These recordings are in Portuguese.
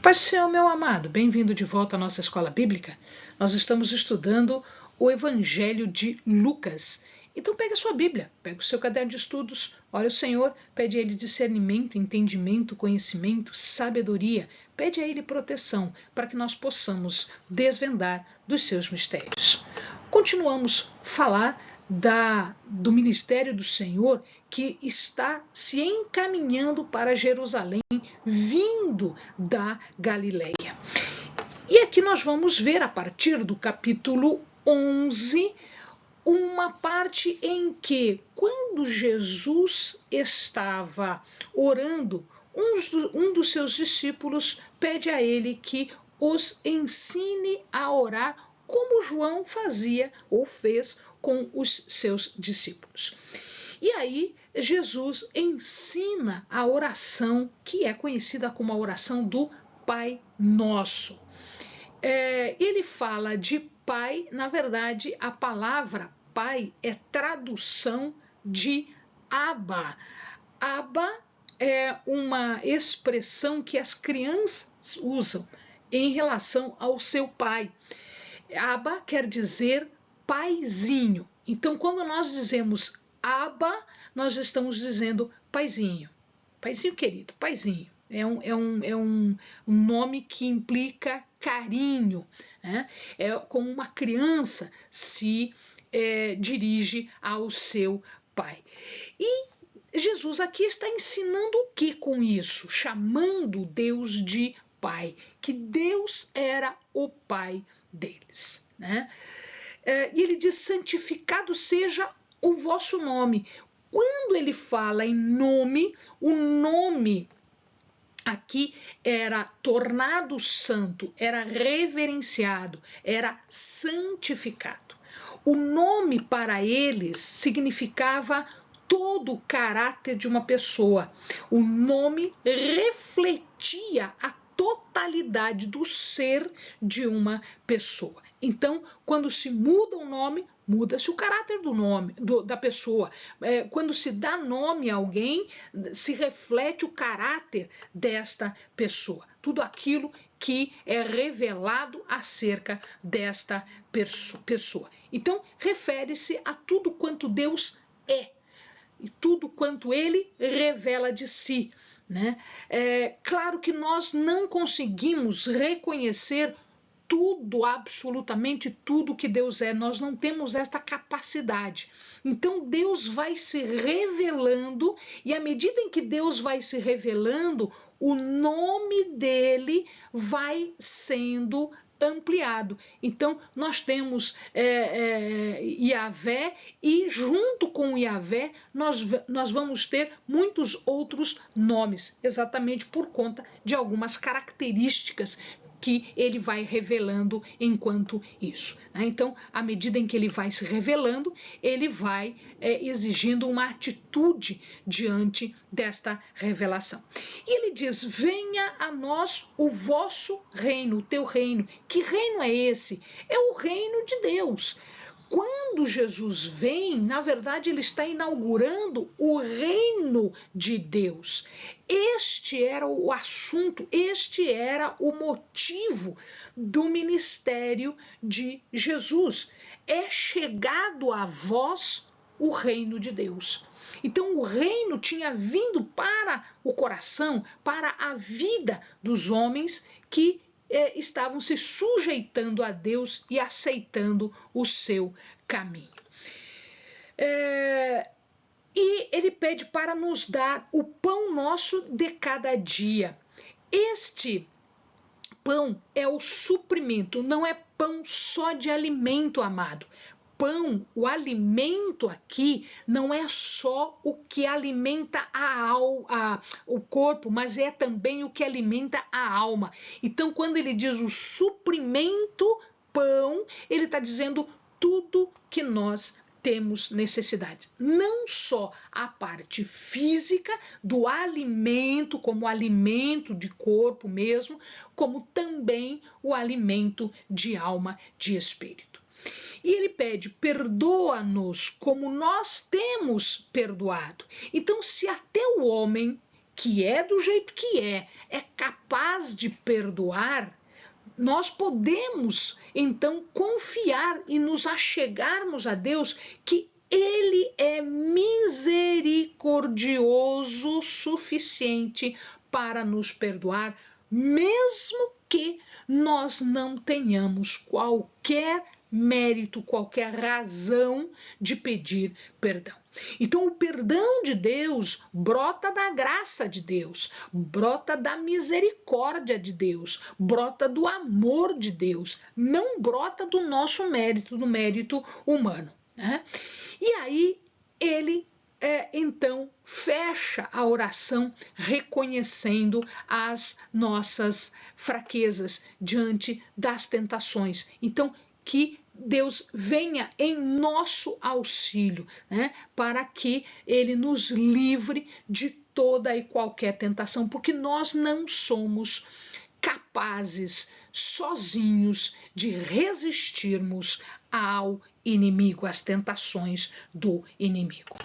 Paz do Senhor, meu amado, bem-vindo de volta à nossa escola bíblica. Nós estamos estudando o Evangelho de Lucas. Então pega a sua Bíblia, pega o seu caderno de estudos, olha o Senhor, pede a Ele discernimento, entendimento, conhecimento, sabedoria, pede a Ele proteção para que nós possamos desvendar dos seus mistérios. Continuamos a falar do ministério do Senhor que está se encaminhando para Jerusalém, vindo da Galileia. E aqui nós vamos ver, a partir do capítulo 11, uma parte em que, quando Jesus estava orando, um dos seus discípulos pede a ele que os ensine a orar como João fazia ou fez com os seus discípulos. E aí Jesus ensina a oração que é conhecida como a oração do Pai Nosso. Ele fala de Pai, na verdade a palavra Pai é tradução de Abba. Abba é uma expressão que as crianças usam em relação ao seu pai. Abba quer dizer paizinho. Então, quando nós dizemos Abba, nós estamos dizendo paizinho. Paizinho querido, paizinho. É um nome que implica carinho, né? É como uma criança se dirige ao seu pai. E Jesus aqui está ensinando o que com isso? Chamando Deus de Pai, que Deus era o Pai deles, né? E ele diz: santificado seja o vosso nome. Quando ele fala em nome, o nome aqui era tornado santo, era reverenciado, era santificado. O nome para eles significava todo o caráter de uma pessoa. O nome refletia a totalidade do ser de uma pessoa. Então, quando se muda o nome, muda-se o caráter do nome da pessoa. Quando se dá nome a alguém, se reflete o caráter desta pessoa. Tudo aquilo que é revelado acerca desta pessoa. Então, refere-se a tudo quanto Deus é e tudo quanto ele revela de si, né? Claro que nós não conseguimos reconhecer tudo, absolutamente tudo que Deus é. Nós não temos esta capacidade. Então Deus vai se revelando, e à medida em que Deus vai se revelando, o nome dele vai sendo ampliado. Então nós temos Yahvé, e junto com Yahvé nós vamos ter muitos outros nomes, exatamente por conta de algumas características que ele vai revelando enquanto isso. Então, à medida em que ele vai se revelando, ele vai exigindo uma atitude diante desta revelação. E ele diz: venha a nós o vosso reino, o teu reino. Que reino é esse? É o reino de Deus. Quando Jesus vem, na verdade, ele está inaugurando o reino de Deus. Este era o assunto, este era o motivo do ministério de Jesus. É chegado a vós o reino de Deus. Então o reino tinha vindo para o coração, para a vida dos homens que estavam se sujeitando a Deus e aceitando o seu caminho. E ele pede para nos dar o pão nosso de cada dia. Este pão é o suprimento, não é pão só de alimento, amado. Pão, o alimento aqui, não é só o que alimenta o corpo, mas é também o que alimenta a alma. Então, quando ele diz o suprimento, pão, ele está dizendo tudo que nós temos necessidade. Não só a parte física do alimento, como alimento de corpo mesmo, como também o alimento de alma, de espírito. E ele pede: perdoa-nos como nós temos perdoado. Então, se até o homem que é do jeito que é capaz de perdoar, nós podemos então confiar e nos achegarmos a Deus, que Ele é misericordioso o suficiente para nos perdoar, mesmo que nós não tenhamos qualquer mérito, qualquer razão de pedir perdão. Então, o perdão de Deus brota da graça de Deus, brota da misericórdia de Deus, brota do amor de Deus, não brota do nosso mérito, do mérito humano, né? E aí, ele então fecha a oração reconhecendo as nossas fraquezas diante das tentações. Então, que Deus venha em nosso auxílio, né, para que Ele nos livre de toda e qualquer tentação, porque nós não somos capazes sozinhos de resistirmos ao inimigo, às tentações do inimigo.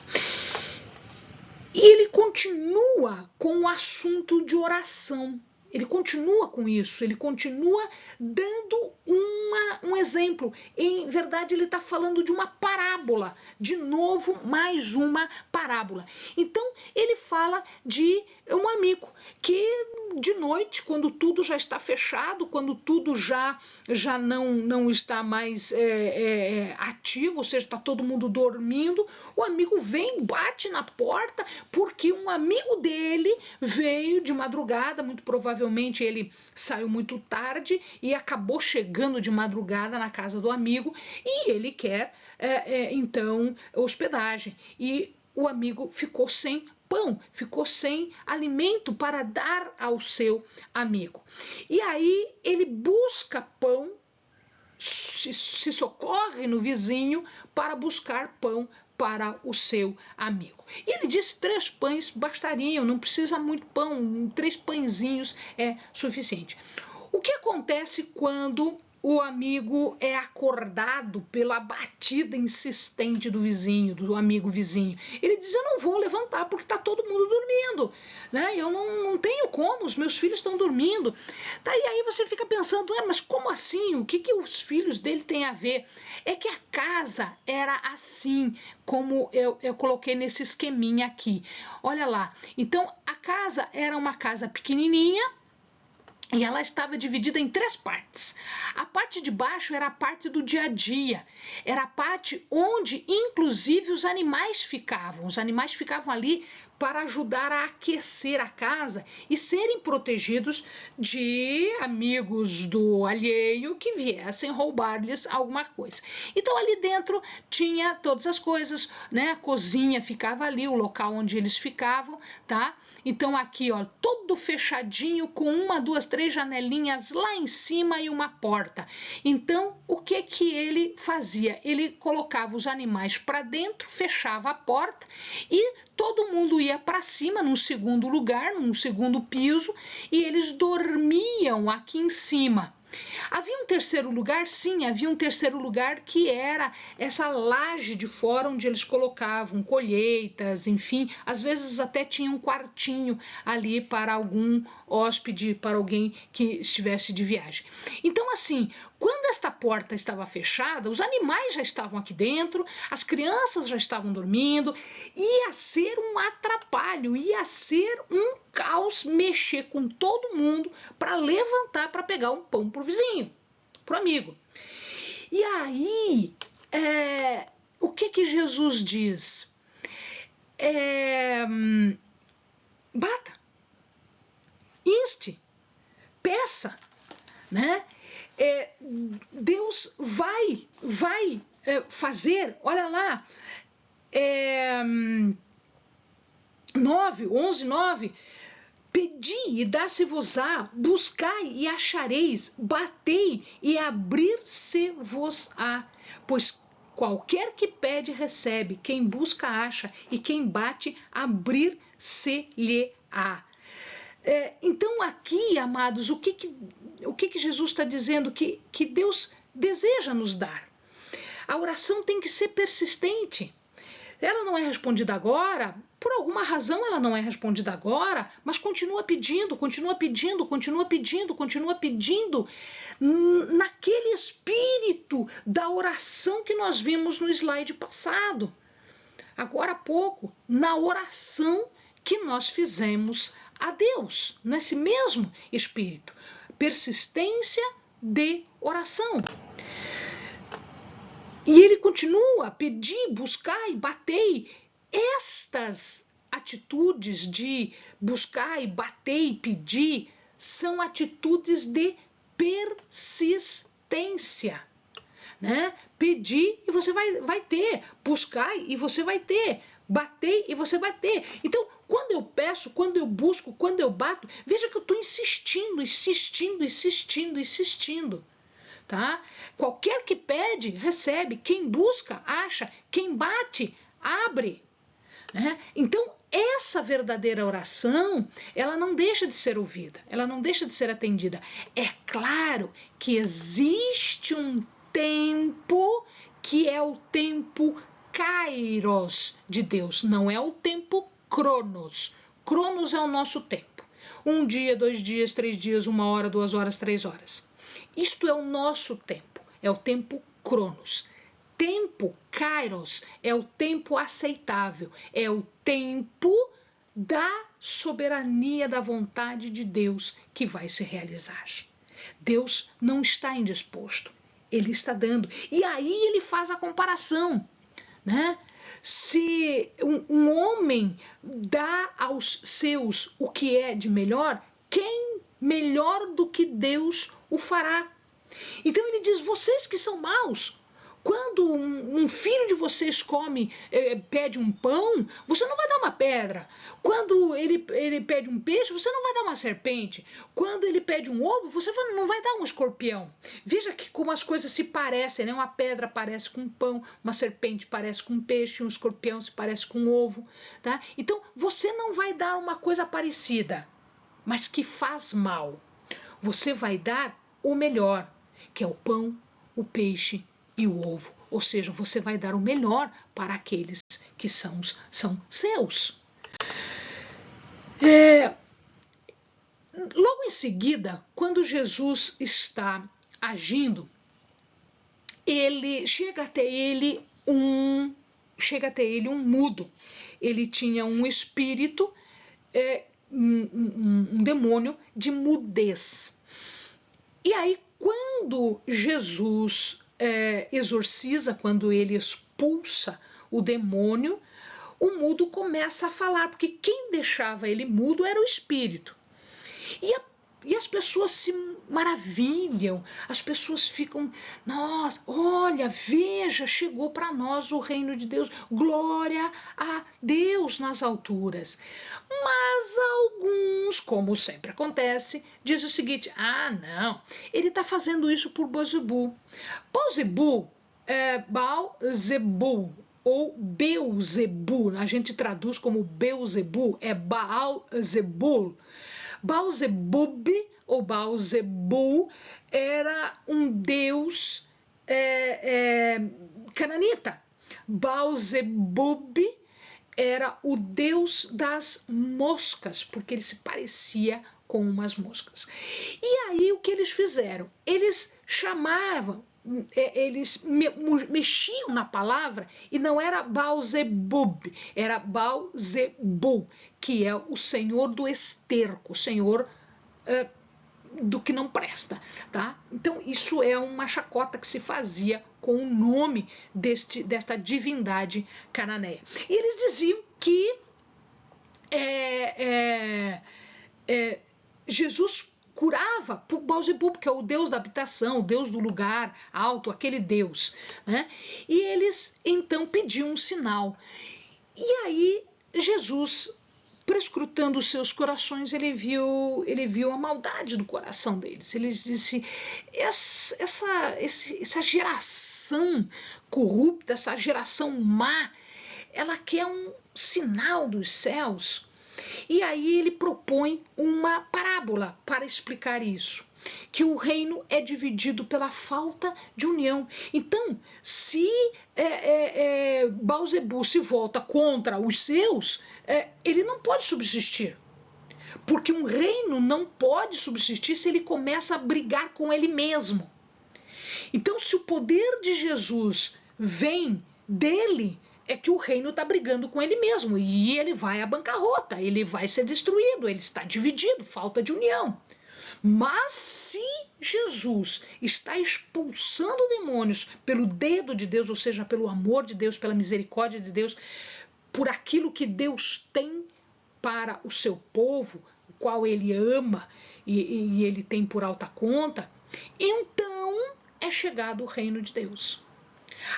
E ele continua com o assunto de oração. Ele continua com isso, ele continua dando um exemplo. Em verdade, ele está falando de uma parábola. De novo, mais uma parábola. Então, ele fala de um amigo que de noite, quando tudo já está fechado, quando tudo já não está mais ativo, ou seja, está todo mundo dormindo, o amigo vem, bate na porta, porque um amigo dele veio de madrugada, muito provavelmente ele saiu muito tarde e acabou chegando de madrugada na casa do amigo e ele quer, então, hospedagem. E o amigo ficou sem pão, ficou sem alimento para dar ao seu amigo. E aí ele busca pão, se socorre no vizinho para buscar pão para o seu amigo. E ele disse 3 pães bastariam, não precisa muito pão, 3 pãezinhos é suficiente. O que acontece quando o amigo é acordado pela batida insistente do vizinho, do amigo vizinho? Ele diz, eu não vou levantar porque está todo mundo dormindo, né? Eu não tenho como, os meus filhos estão dormindo. Tá, e aí você fica pensando, mas como assim? O que os filhos dele têm a ver? É que a casa era assim, como eu coloquei nesse esqueminha aqui. Olha lá, então a casa era uma casa pequenininha, e ela estava dividida em 3 partes. A parte de baixo era a parte do dia a dia. Era a parte onde, inclusive, os animais ficavam. Os animais ficavam ali para ajudar a aquecer a casa e serem protegidos de amigos do alheio que viessem roubar-lhes alguma coisa. Então, ali dentro tinha todas as coisas, né? A cozinha ficava ali, o local onde eles ficavam, tá? Então, aqui, ó, todo fechadinho, com 1, 2, 3 janelinhas lá em cima e uma porta. Então, o que ele fazia? Ele colocava os animais para dentro, fechava a porta e todo mundo ia para cima, num segundo lugar, num segundo piso, e eles dormiam aqui em cima. Havia um terceiro lugar? Sim, havia um terceiro lugar que era essa laje de fora onde eles colocavam colheitas, enfim, às vezes até tinha um quartinho ali para algum hóspede, para alguém que estivesse de viagem. Então, assim, quando esta porta estava fechada, os animais já estavam aqui dentro, as crianças já estavam dormindo, ia ser um atrapalho, ia ser um caos mexer com todo mundo para levantar, para pegar um pão para o vizinho, para o amigo. E aí, o que Jesus diz? Bata, inste, peça, né? Deus vai fazer, olha lá, 11:9, pedi e dar-se-vos-á, buscai e achareis, batei e abrir-se-vos-á, pois qualquer que pede recebe, quem busca acha, e quem bate abrir-se-lhe-á. Então aqui, amados, o que Jesus está dizendo? Que Deus deseja nos dar. A oração tem que ser persistente. ela não é respondida agora, por alguma razão ela não é respondida agora, mas continua pedindo, continua pedindo, continua pedindo, continua pedindo, naquele espírito da oração que nós vimos no slide passado. Agora há pouco, na oração que nós fizemos a Deus, nesse mesmo espírito. Persistência de oração. E ele continua a pedir, buscar e bater. Estas atitudes de buscar e bater e pedir são atitudes de persistência. Né? Pedir e você vai ter, buscar e você vai ter, bater e você vai ter. Então, quando eu peço, quando eu busco, quando eu bato, veja que eu estou insistindo, insistindo, insistindo, insistindo. Tá? Qualquer que pede, recebe. Quem busca, acha. Quem bate, abre. Né? Então, essa verdadeira oração, ela não deixa de ser ouvida, ela não deixa de ser atendida. É claro que existe um tempo que é o tempo kairos de Deus, não é o tempo cronos. Cronos é o nosso tempo. 1 dia, 2 dias, 3 dias, 1 hora, 2 horas, 3 horas. Isto é o nosso tempo, é o tempo cronos. Tempo kairos é o tempo aceitável, é o tempo da soberania da vontade de Deus que vai se realizar. Deus não está indisposto. Ele está dando. E aí ele faz a comparação. Né? Se um homem dá aos seus o que é de melhor, quem melhor do que Deus o fará? Então ele diz, vocês que são maus, quando um filho de vocês pede um pão, você não vai dar uma pedra. Quando ele pede um peixe, você não vai dar uma serpente. Quando ele pede um ovo, você não vai dar um escorpião. Veja que como as coisas se parecem, né? Uma pedra parece com um pão, uma serpente parece com um peixe, um escorpião se parece com um ovo. Tá? Então, você não vai dar uma coisa parecida, mas que faz mal. Você vai dar o melhor, que é o pão, o peixe e o ovo, ou seja, você vai dar o melhor para aqueles que são seus. Logo em seguida, quando Jesus está agindo, chega até ele um mudo. Ele tinha um espírito, um demônio de mudez. E aí, quando Jesus exorciza, quando ele expulsa o demônio, o mudo começa a falar, porque quem deixava ele mudo era o espírito. E as pessoas se maravilham, as pessoas ficam, nossa, olha, veja, chegou para nós o reino de Deus, glória a Deus nas alturas. Mas alguns, como sempre acontece, dizem o seguinte, não, ele está fazendo isso por Beelzebul. Beelzebul é Baal-Zebul, ou Beelzebul, a gente traduz como Beelzebul, é Baal-Zebul. Baal-Zebub ou Baal-Zebul era um deus cananita. Baal-Zebub era o deus das moscas, porque ele se parecia com umas moscas. E aí o que eles fizeram? Eles chamavam, eles mexiam na palavra e não era Baal-Zebub, era Baal-Zebul, que é o senhor do esterco, o senhor do que não presta. Tá? Então isso é uma chacota que se fazia com o nome desta divindade cananeia. E eles diziam que Jesus curava por Beelzebub, que é o deus da habitação, o deus do lugar alto, aquele deus. Né? E eles então pediam um sinal. E aí Jesus, prescrutando os seus corações, ele viu a maldade do coração deles. Ele disse, essa geração corrupta, essa geração má, ela quer um sinal dos céus. E aí ele propõe uma parábola para explicar isso, que o reino é dividido pela falta de união. Então, se Beelzebul se volta contra os seus, ele não pode subsistir. Porque um reino não pode subsistir se ele começa a brigar com ele mesmo. Então, se o poder de Jesus vem dele, é que o reino está brigando com ele mesmo e ele vai à bancarrota, ele vai ser destruído, ele está dividido, falta de união. Mas se Jesus está expulsando demônios pelo dedo de Deus, ou seja, pelo amor de Deus, pela misericórdia de Deus, por aquilo que Deus tem para o seu povo, o qual ele ama e ele tem por alta conta, então é chegado o reino de Deus.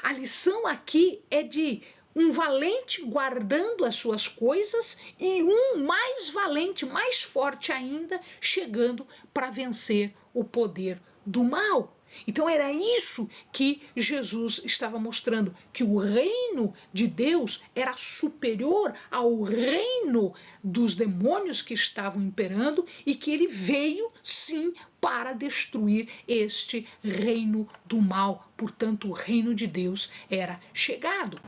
A lição aqui é de um valente guardando as suas coisas e um mais valente, mais forte ainda, chegando para vencer o poder do mal. Então era isso que Jesus estava mostrando, que o reino de Deus era superior ao reino dos demônios que estavam imperando e que ele veio sim para destruir este reino do mal. Portanto, o reino de Deus era chegado.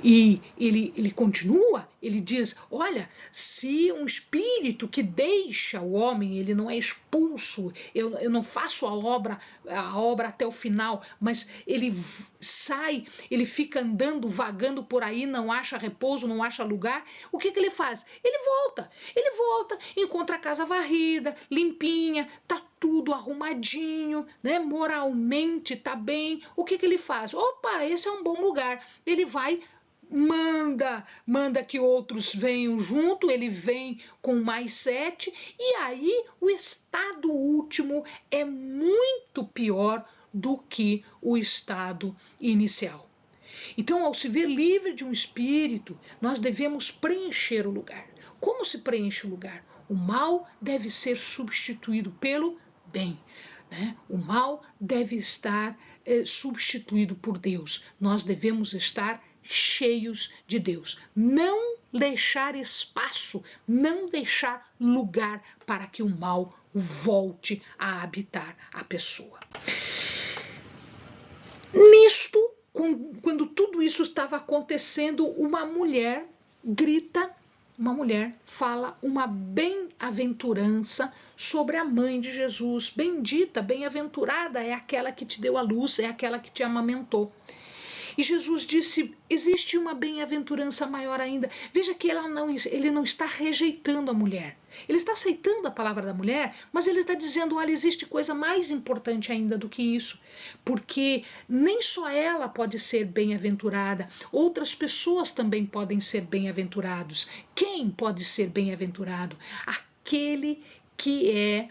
E ele continua, ele diz, olha, se um espírito que deixa o homem, ele não é expulso, eu não faço a obra até o final, mas ele sai, ele fica andando, vagando por aí, não acha repouso, não acha lugar, o que ele faz? Ele volta, encontra a casa varrida, limpinha, tá tudo arrumadinho, né? Moralmente tá bem. O que ele faz? Opa, esse é um bom lugar. Ele vai, manda que outros venham junto, ele vem com mais 7, e aí o estado último é muito pior do que o estado inicial. Então, ao se ver livre de um espírito, nós devemos preencher o lugar. Como se preenche o lugar? O mal deve ser substituído pelo bem. Né? O mal deve estar substituído por Deus. Nós devemos estar cheios de Deus. Não deixar espaço, não deixar lugar para que o mal volte a habitar a pessoa. Nisto, quando tudo isso estava acontecendo, uma mulher grita, uma mulher fala uma bem-aventurança sobre a mãe de Jesus. Bendita, bem-aventurada é aquela que te deu a luz, é aquela que te amamentou. E Jesus disse, existe uma bem-aventurança maior ainda. Veja que ele não está rejeitando a mulher. Ele está aceitando a palavra da mulher, mas ele está dizendo, olha, existe coisa mais importante ainda do que isso. Porque nem só ela pode ser bem-aventurada, outras pessoas também podem ser bem-aventurados. Quem pode ser bem-aventurado? Aquele que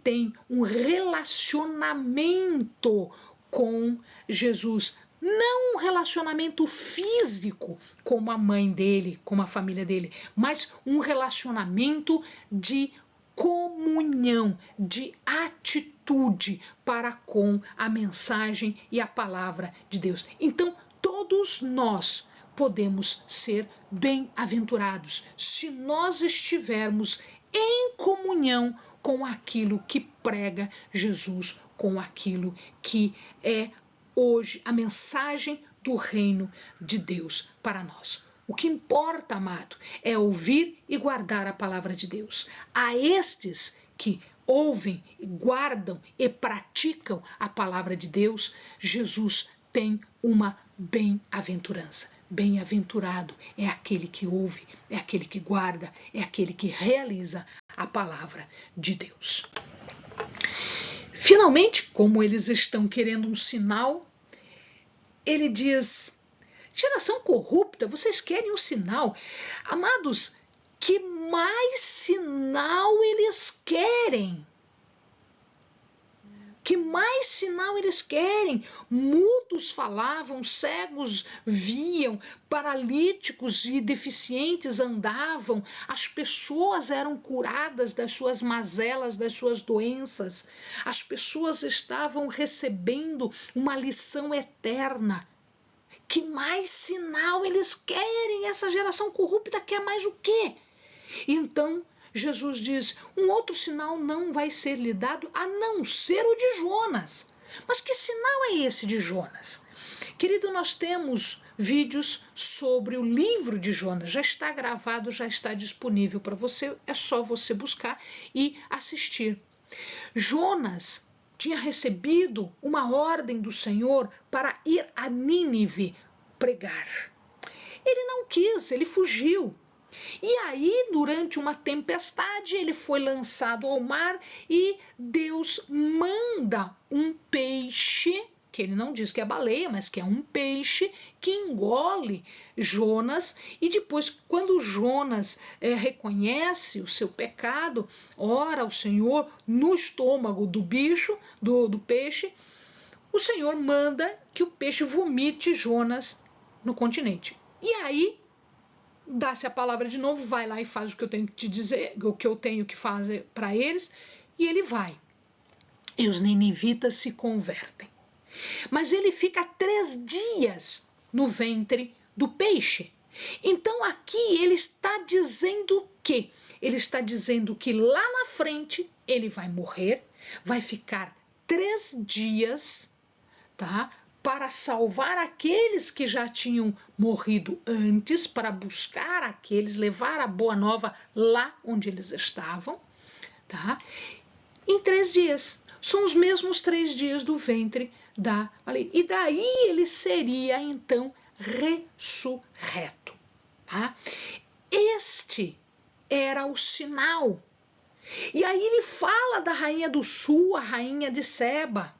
tem um relacionamento com Jesus. Não um relacionamento físico como a mãe dele, como a família dele, mas um relacionamento de comunhão, de atitude para com a mensagem e a palavra de Deus. Então, todos nós podemos ser bem-aventurados se nós estivermos em comunhão com aquilo que prega Jesus, com aquilo que é hoje a mensagem do reino de Deus para nós. O que importa, amado, é ouvir e guardar a palavra de Deus. A estes que ouvem, guardam e praticam a palavra de Deus, Jesus tem uma bem-aventurança. Bem-aventurado é aquele que ouve, é aquele que guarda, é aquele que realiza a palavra de Deus. Finalmente, como eles estão querendo um sinal, ele diz, geração corrupta, vocês querem um sinal? Amados, que mais sinal eles querem? Que mais sinal eles querem? Mudos falavam, cegos viam, paralíticos e deficientes andavam, as pessoas eram curadas das suas mazelas, das suas doenças, as pessoas estavam recebendo uma lição eterna. Que mais sinal eles querem? Essa geração corrupta quer mais o quê? Então, Jesus diz, um outro sinal não vai ser lhe dado a não ser o de Jonas. Mas que sinal é esse de Jonas? Querido, nós temos vídeos sobre o livro de Jonas, já está gravado, já está disponível para você, é só você buscar e assistir. Jonas tinha recebido uma ordem do Senhor para ir a Nínive pregar. Ele não quis, ele fugiu. E aí, durante uma tempestade, ele foi lançado ao mar e Deus manda um peixe, que ele não diz que é baleia, mas que é um peixe, que engole Jonas. E depois, quando Jonas reconhece o seu pecado, ora ao Senhor no estômago do bicho, do peixe, o Senhor manda que o peixe vomite Jonas no continente. E aí, dá-se a palavra de novo, vai lá e faz o que eu tenho que te dizer, o que eu tenho que fazer para eles, e ele vai. E os ninivitas se convertem. Mas ele fica 3 dias no ventre do peixe. Então aqui ele está dizendo o quê? Ele está dizendo que lá na frente ele vai morrer, vai ficar 3 dias, tá? Para salvar aqueles que já tinham morrido antes, para buscar aqueles, levar a boa nova lá onde eles estavam, tá? Em 3 dias. São os mesmos 3 dias do ventre da baleia. E daí ele seria, então, ressurreto, tá? Este era o sinal. E aí ele fala da rainha do sul, a rainha de Seba.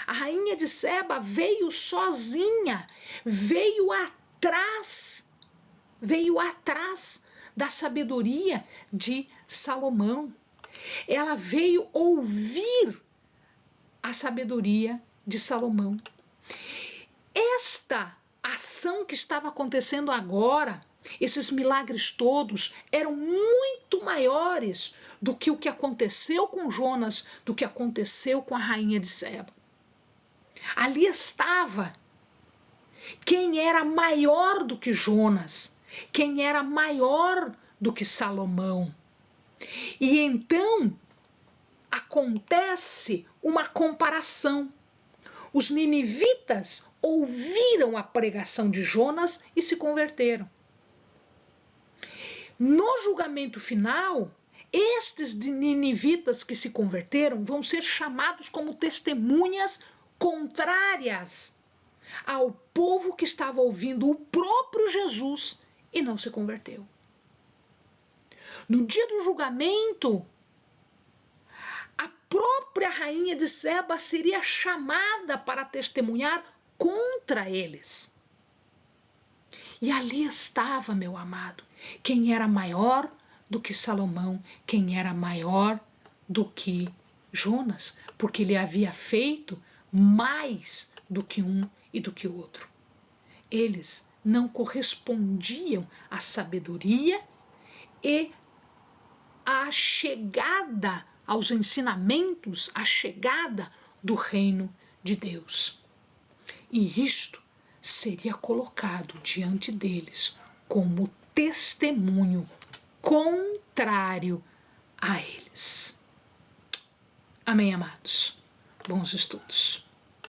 A rainha de Seba veio sozinha, veio atrás da sabedoria de Salomão. Ela veio ouvir a sabedoria de Salomão. Esta ação que estava acontecendo agora, esses milagres todos, eram muito maiores do que o que aconteceu com Jonas, do que aconteceu com a rainha de Seba. Ali estava quem era maior do que Jonas, quem era maior do que Salomão. E então acontece uma comparação. Os ninivitas ouviram a pregação de Jonas e se converteram. No julgamento final, estes ninivitas que se converteram vão ser chamados como testemunhas contrárias ao povo que estava ouvindo o próprio Jesus e não se converteu. No dia do julgamento, a própria rainha de Seba seria chamada para testemunhar contra eles. E ali estava, meu amado, quem era maior do que Salomão, quem era maior do que Jonas, porque ele havia feito mais do que um e do que o outro. Eles não correspondiam à sabedoria e à chegada aos ensinamentos, à chegada do reino de Deus. E isto seria colocado diante deles como testemunho contrário a eles. Amém, amados? Bons estudos.